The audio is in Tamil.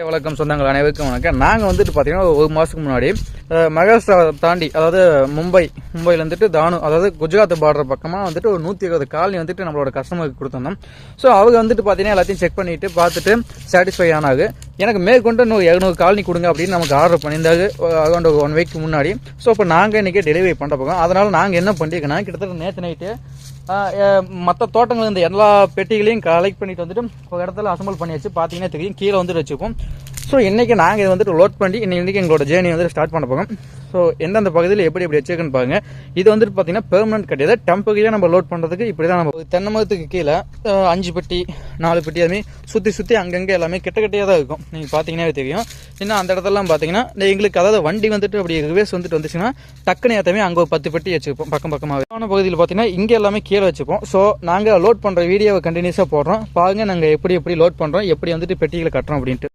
வணக்கம் சொந்தங்கள் அனைவருக்கும் வணக்கம். நாங்கள் வந்துட்டு பார்த்தீங்கன்னா ஒரு மாதத்துக்கு முன்னாடி மகாராஷ்டிரா தாண்டி, அதாவது மும்பையில் வந்துட்டு தானு, அதாவது குஜராத் பார்டர் பக்கமாக வந்துட்டு ஒரு 120 காலனி வந்துட்டு நம்மளோட கஸ்டமருக்கு கொடுத்துருந்தோம். ஸோ அவங்க வந்துட்டு பார்த்தீங்கன்னா எல்லாத்தையும் செக் பண்ணிட்டு பார்த்துட்டு சாட்டிஸ்ஃபை ஆனாங்க. எனக்கு மேற்கொண்டு இன்னும் 200 காலனி கொடுங்க அப்படின்னு நமக்கு ஆர்டர் பண்ணியிருந்தாங்க அரௌண்ட் 1 வீக் முன்னாடி. ஸோ இப்போ நாங்கள் இன்றைக்கி டெலிவரி பண்ண போகிறோம். அதனால் நாங்கள் என்ன பண்ணியிருக்கோன்னா, கிட்டத்தட்ட நேற்று நைட்டு மற்ற தோட்டங்கள் இந்த எல்லா பெட்டிகளையும் கலெக்ட் பண்ணிட்டு வந்துட்டு ஒரு இடத்துல அசம்பிள் பண்ணி வச்சு பார்த்தீங்கன்னா தெரியும், கீழே வந்துட்டு வச்சுப்போம். ஸோ இன்றைக்கி நாங்கள் இதை வந்துட்டு லோட் பண்ணி இன்றைக்கி எங்களோட ஜேர்னி வந்துட்டு ஸ்டார்ட் பண்ண போகிறோம். ஸோ எந்தெந்த பகுதியில் எப்படி வச்சுருக்குன்னு பாருங்க. இது வந்துட்டு பார்த்தீங்கன்னா பெர்மனன்ட் கிடையாது, டெம்பரரியாக நம்ம லோட் பண்ணுறதுக்கு இப்படி தான். நம்ம தென்னை மரத்துக்கு கீழே 5 பெட்டி 4 பெட்டி அதுமாதிரி சுற்றி அங்கங்கே எல்லாமே கிட்டக்கிட்டையாக தான் இருக்கும். நீங்கள் பார்த்தீங்கன்னா தெரியும். இன்னும் அந்த இடத்துலலாம் பார்த்தீங்கன்னா எங்களுக்கு, அதாவது வண்டி வந்துட்டு அப்படி ரிவேஸ் வந்துட்டு வந்துச்சுன்னா டக்குன்னு ஏற்றமே அங்கே ஒரு 10 பெட்டி வச்சுருப்போம் பக்கமாகவே. பகுதியில் பார்த்தீங்கன்னா இங்கே எல்லாமே கீழே வச்சுப்போம். ஸோ நாங்கள் லோட் பண்ணுற வீடியோவை கண்டினியூஸாக போடுறோம் பாருங்க, நாங்கள் எப்படி லோட் பண்ணுறோம், எப்படி வந்துட்டு பெட்டிகளை கட்டுறோம் அப்படின்ட்டு.